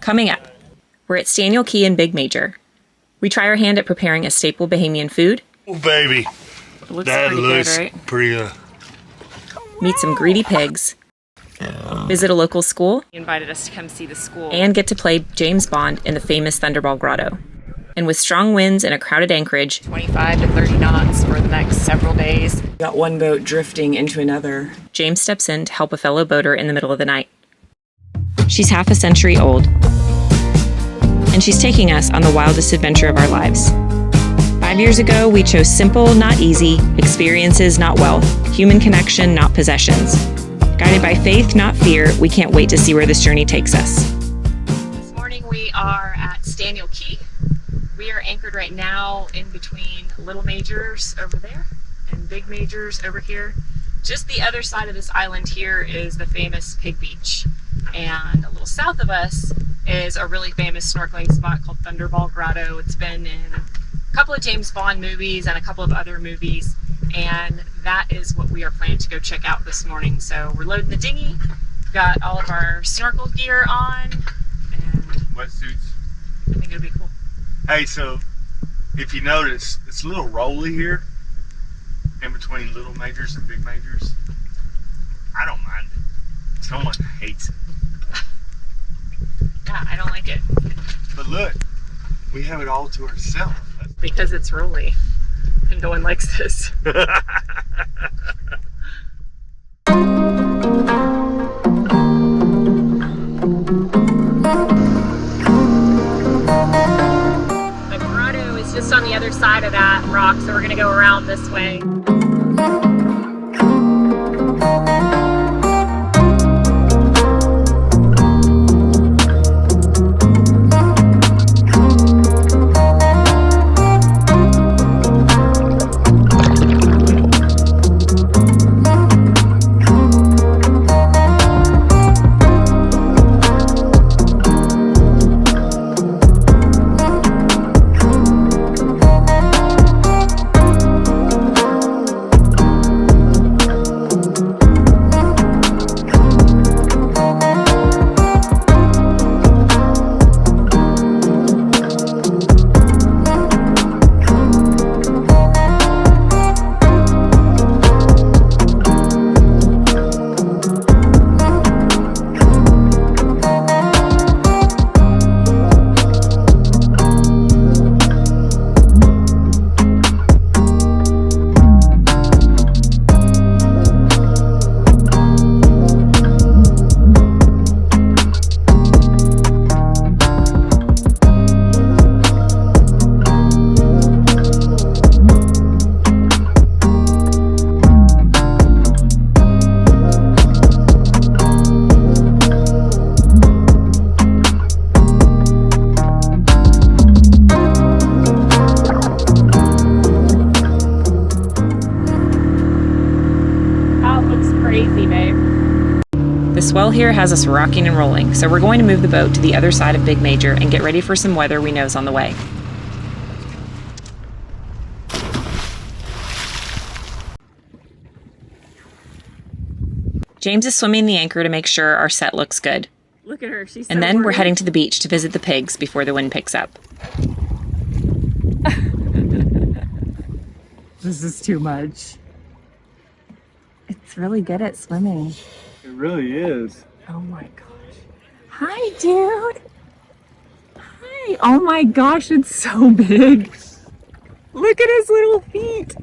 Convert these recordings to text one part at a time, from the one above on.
Coming up, we're at Staniel Key in Big Major. We try our hand at preparing a staple Bahamian food. Oh, baby. That looks pretty good. Meet some greedy pigs. Visit a local school. He invited us to come see the school. And get to play James Bond in the famous Thunderball Grotto. And with strong winds and a crowded anchorage, 25 to 30 knots for the next several days. Got one boat drifting into another. James steps in to help a fellow boater in the middle of the night. She's half a century old. And she's taking us on the wildest adventure of our lives. 5 years ago, we chose simple, not easy, experiences, not wealth, human connection, not possessions. Guided by faith, not fear, we can't wait to see where this journey takes us. This morning we are at Staniel Key. We are anchored right now in between Little Majors over there and Big Majors over here. Just the other side of this island here is the famous Pig Beach. And a little south of us is a really famous snorkeling spot called Thunderball Grotto. It's been in a couple of James Bond movies and a couple of other movies, and that is what we are planning to go check out this morning. So we're loading the dinghy, we've got all of our snorkel gear on, and wetsuits. I think it'll be cool. Hey, so if you notice, it's a little rolly here in between Little Majors and Big Majors. I don't mind it. Someone hates it. Yeah, I don't like it. But look, we have it all to ourselves. Because it's rolly, and no one likes this. The grotto is just on the other side of that rock, so we're gonna go around this way. The swell here has us rocking and rolling, so we're going to move the boat to the other side of Big Major and get ready for some weather we know is on the way. James is swimming the anchor to make sure our set looks good. Look at her, she's so And then worried. we're heading to the beach to visit the pigs before the wind picks up. This is too much. It's really good at swimming. It really is. Oh my gosh. Hi, dude. Hi. Oh my gosh, it's so big. Look at his little feet.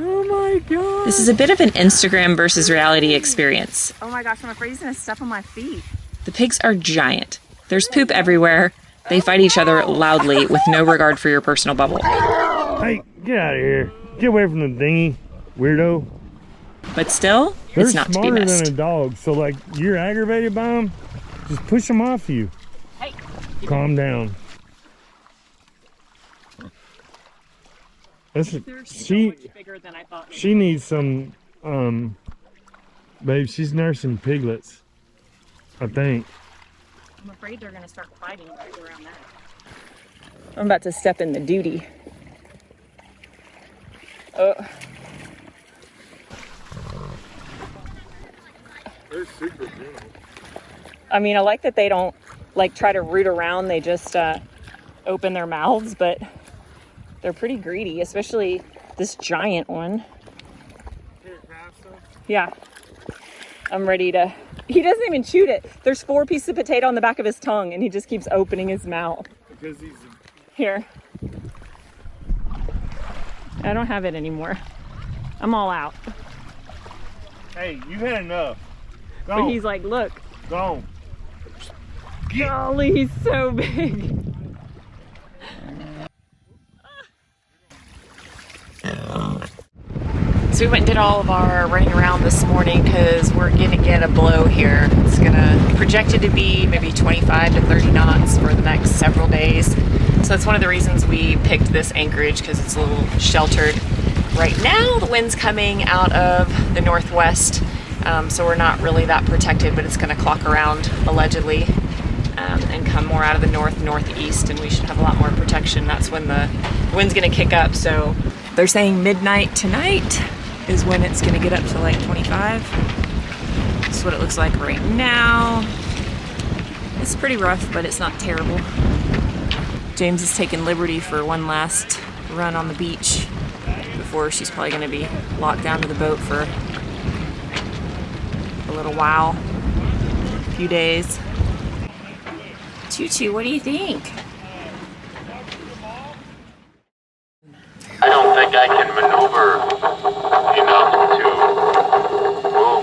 Oh my god. This is a bit of an Instagram versus reality experience. Oh my gosh, I'm afraid he's gonna step on my feet. The pigs are giant. There's poop everywhere. They fight each other loudly with no regard for your personal bubble. Hey, get out of here. Get away from the dinghy, weirdo. But still, it's not to be They're missed. smarter than a dog, so like you're aggravated by them, just push them off you. Hey, Calm down. they're so much bigger than I thought. She needs some, babe, she's nursing piglets, I think. I'm afraid they're going to start fighting right around that. I'm about to step in the duty. Oh. They're super gentle. I mean, I like that they don't like try to root around. They just open their mouths, but they're pretty greedy, especially this giant one. Yeah. I'm ready to... He doesn't even chew it. There's 4 pieces of potato on the back of his tongue, and he just keeps opening his mouth. Because he's... Here. I don't have it anymore. I'm all out. Hey, you had enough. Go But on. he's like, look. Go on. Golly, he's so big. So we went and did all of our running around this morning because we're going to get a blow here. It's projected to be maybe 25 to 30 knots for the next several days. So that's one of the reasons we picked this anchorage, because it's a little sheltered. Right now the wind's coming out of the northwest, so we're not really that protected, but it's going to clock around allegedly and come more out of the northeast, and we should have a lot more protection. That's when the wind's going to kick up. So they're saying midnight tonight is when it's going to get up to like 25. This is what it looks like right now. It's pretty rough, but it's not terrible. James is taking liberty for one last run on the beach before she's probably going to be locked down to the boat for a little while, a few days. Tutu, what do you think? I don't think I can maneuver enough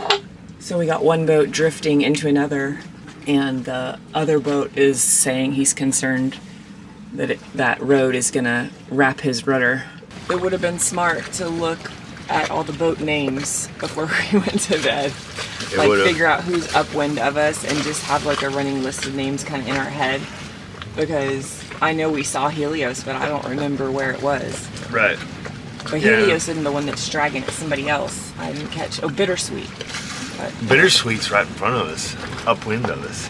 to move. So we got one boat drifting into another, and the other boat is saying he's concerned that that road is gonna wrap his rudder. It would have been smart to look at all the boat names before we went to bed. Like figure out who's upwind of us and just have like a running list of names kind of in our head. Because I know we saw Helios, but I don't remember where it was. Right. But Helios isn't the one that's dragging, it's somebody else. I didn't catch. Oh, Bittersweet. But Bittersweet's right in front of us, upwind of us.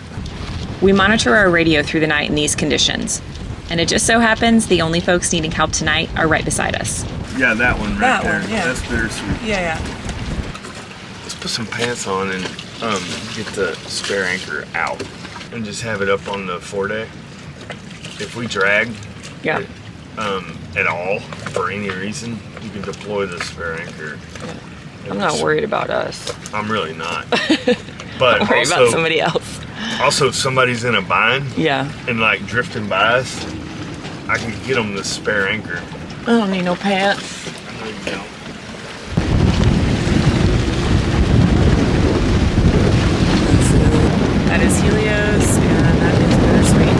We monitor our radio through the night in these conditions. And it just so happens the only folks needing help tonight are right beside us. Yeah, that one right That there. one, yeah. That's Bittersweet. yeah. Let's put some pants on and get the spare anchor out and just have it up on the foredeck. If we drag it, at all for any reason, you can deploy the spare anchor. I'm not worried about us. I'm really not. But I'm worried also, about somebody else. Also, if somebody's in a bind Yeah. and like drifting by us, I can get them the spare anchor. I don't need no pants. I know you don't. That is Helios, and that is Bittersweet.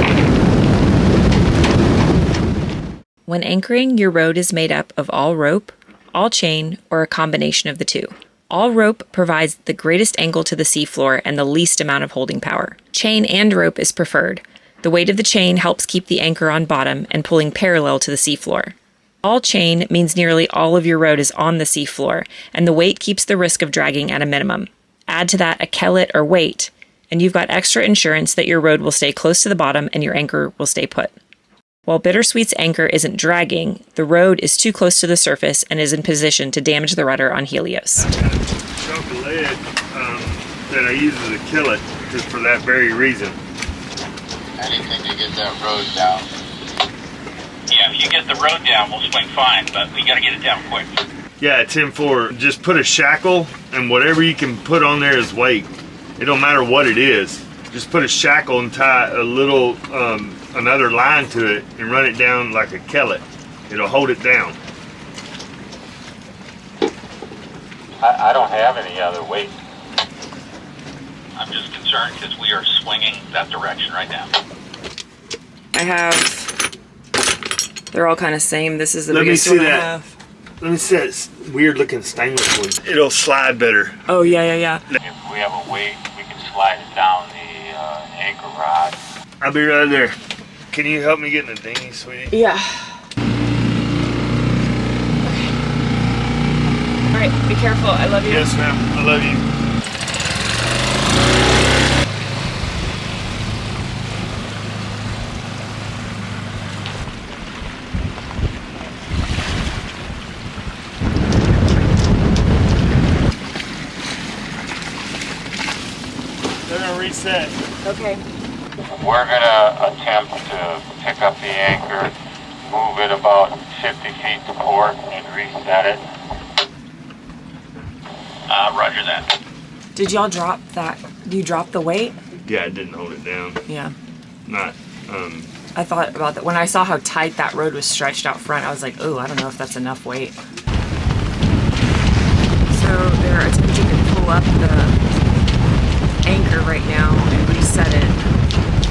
When anchoring, your rode is made up of all rope, all chain, or a combination of the two. All rope provides the greatest angle to the seafloor and the least amount of holding power. Chain and rope is preferred. The weight of the chain helps keep the anchor on bottom and pulling parallel to the seafloor. All chain means nearly all of your rode is on the seafloor, and the weight keeps the risk of dragging at a minimum. Add to that a kellet or weight, and you've got extra insurance that your rode will stay close to the bottom and your anchor will stay put. While Bittersweet's anchor isn't dragging, the rode is too close to the surface and is in position to damage the rudder on Helios. I got a chunk of lead that I use as a killet just for that very reason. Anything to get that road down. Yeah, if you get the road down, we'll swing fine, but we gotta get it down quick. Yeah, 10-4. Just put a shackle and whatever you can put on there is weight. It don't matter what it is. Just put a shackle and tie a little, another line to it and run it down like a kellet. It'll hold it down. I don't have any other weight. I'm just concerned because we are swinging that direction right now. I have. They're all kind of same. This is the Let me biggest see one I that. have. Let me see that weird looking stainless one. It'll slide better. Oh yeah. If we have a weight, we can slide it down the anchor rod. I'll be right there. Can you help me get in the dinghy, sweetie? Yeah. All right. Be careful. I love you. Yes, ma'am. I love you. They're gonna reset. Okay. we're gonna attempt to pick up the anchor, move it about 50 feet to port, and reset it. Roger that. Did y'all drop that? Do you drop the weight? Yeah, I didn't hold it down. Yeah. Not, I thought about that. When I saw how tight that road was stretched out front, I was like, oh, I don't know if that's enough weight. So they're attempting to pull up the anchor right now and reset it.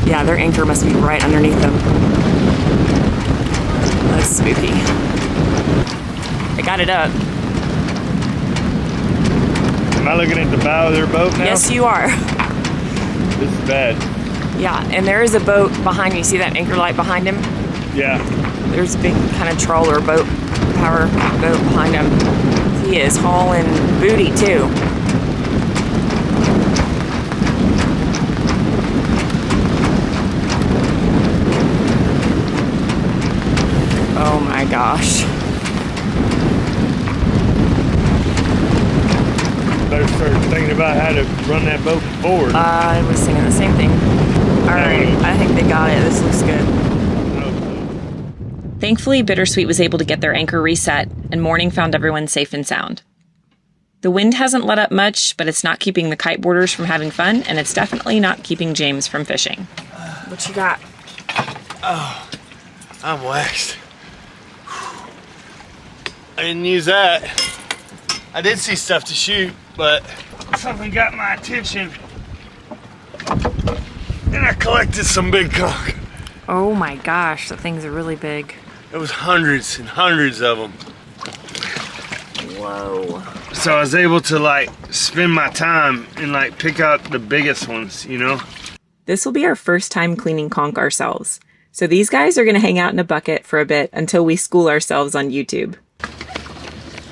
Yeah, their anchor must be right underneath them. That's spooky. I got it up. am I looking at the bow of their boat now? Yes, you are. This is bad. Yeah, and there is a boat behind you. See that anchor light behind him? Yeah. There's a big kind of trawler boat, power boat behind him. He is hauling booty too. Oh my gosh. Better start thinking about how to run that boat forward. I was thinking the same thing. All right, I think they got it. This looks good. Thankfully, Bittersweet was able to get their anchor reset, and morning found everyone safe and sound. The wind hasn't let up much, but it's not keeping the kiteboarders from having fun, and it's definitely not keeping James from fishing. What you got? Oh, I'm waxed. I didn't use that. I did see stuff to shoot, but something got my attention. And I collected some big conch. Oh my gosh, the things are really big. There was hundreds and hundreds of them. Whoa. So I was able to like spend my time and like pick out the biggest ones, you know? This will be our first time cleaning conch ourselves. So these guys are going to hang out in a bucket for a bit until we school ourselves on YouTube.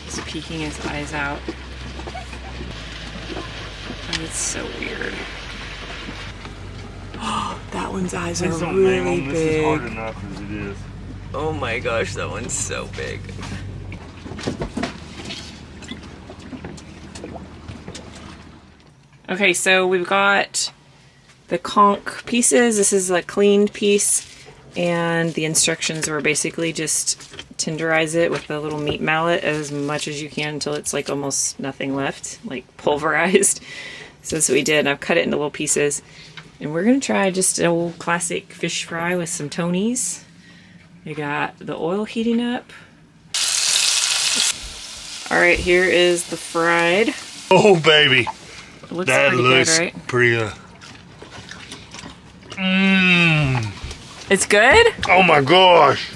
He's peeking his eyes out. It's so weird. That one's eyes are really big. This is hard enough as it is. Oh my gosh, that one's so big. Okay, so we've got the conch pieces. This is a cleaned piece, and the instructions were basically just tenderize it with a little meat mallet as much as you can until it's like almost nothing left, like pulverized. So that's what we did. I've cut it into little pieces. And we're gonna try just an old classic fish fry with some Tonys. We got the oil heating up. All right, here is the fried. Oh baby, It looks that pretty looks good, right? pretty good. Mmm. It's good? Oh my gosh.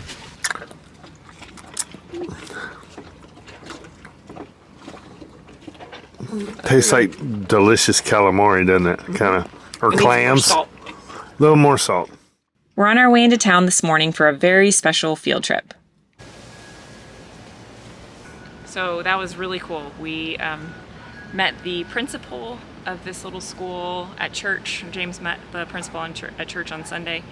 Tastes like delicious calamari, doesn't it? Kind of. Or clams. A little more salt. We're on our way into town this morning for a very special field trip. So that was really cool. We met the principal of this little school at church. James met the principal at church on Sunday,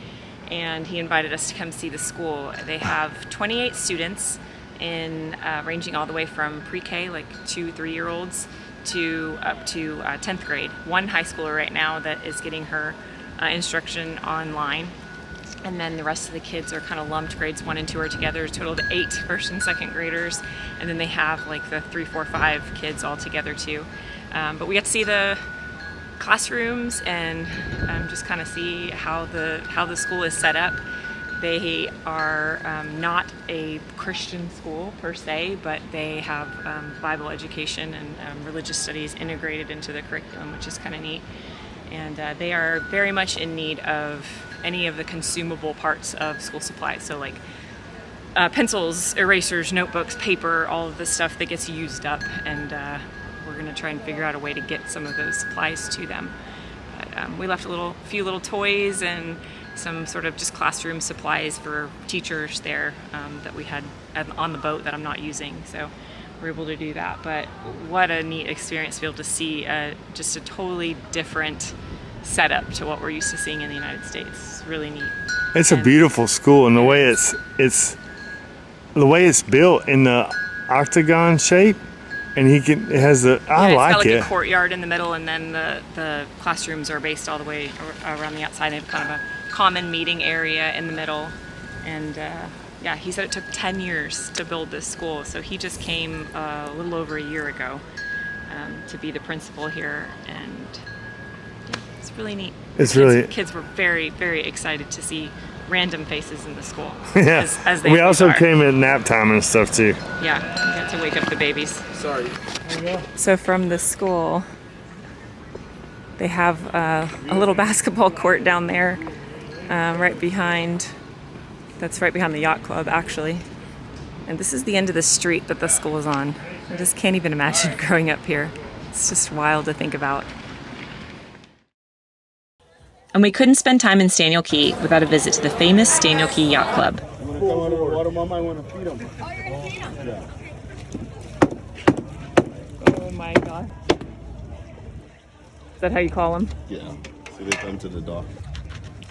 and he invited us to come see the school. They have 28 students in ranging all the way from pre-K, like 2-3-year-olds, to up to 10th grade. One high schooler right now that is getting her instruction online. And then the rest of the kids are kind of lumped. Grades 1 and 2 are together, a total of 8 first and second graders. And then they have like the 3, 4, 5 kids all together too. But we got to see the classrooms and just kind of see how the school is set up. They are not a Christian school per se, but they have Bible education and religious studies integrated into the curriculum, which is kind of neat. And they are very much in need of any of the consumable parts of school supplies. So like pencils, erasers, notebooks, paper, all of the stuff that gets used up. And we're going to try and figure out a way to get some of those supplies to them. But we left a few little toys and some sort of just classroom supplies for teachers there that we had on the boat that I'm not using. So we're able to do that. But what a neat experience to be able to see just a totally different setup to what we're used to seeing in the United States. It's really neat. It's a beautiful school, and the way it's built in the octagon shape, And it has the, I It's like got like it. a courtyard in the middle, and then the classrooms are based all the way around the outside. They have kind of a common meeting area in the middle. And yeah, he said it took 10 years to build this school. So he just came a little over a year ago to be the principal here. And yeah, it's really neat. Kids were very, very excited to see random faces in the school. Yeah. As they we also are. came at nap time and stuff too. Yeah, we got to wake up the babies. Sorry. So from the school, they have a little basketball court down there, right behind. That's right behind the yacht club, actually. And this is the end of the street that the school is on. I just can't even imagine growing up here. It's just wild to think about. And we couldn't spend time in Staniel Key without a visit to the famous Staniel Key Yacht Club. Oh my god. Is that how you call them? Yeah. So they come to the dock.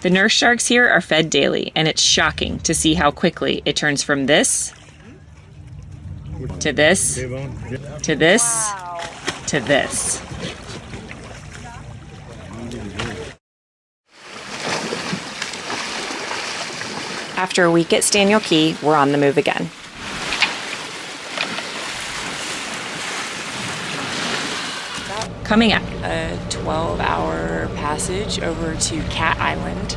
The nurse sharks here are fed daily, and it's shocking to see how quickly it turns from this to this to this to this. After a week at Staniel Key, we're on the move again. Coming up, A 12-hour passage over to Cat Island.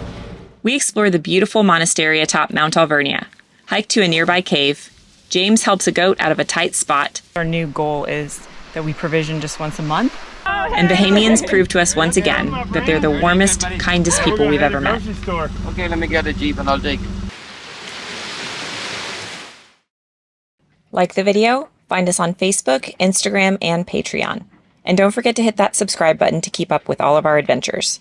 we explore the beautiful monastery atop Mount Alvernia, hike to a nearby cave. James helps a goat out of a tight spot, Our new goal is that we provision just once a month. and Bahamians prove to us once again that they're the warmest, kindest people we've ever met. Okay, let me get a Jeep and I'll take it. Like the video, find us on Facebook, Instagram, and Patreon. And don't forget to hit that subscribe button to keep up with all of our adventures.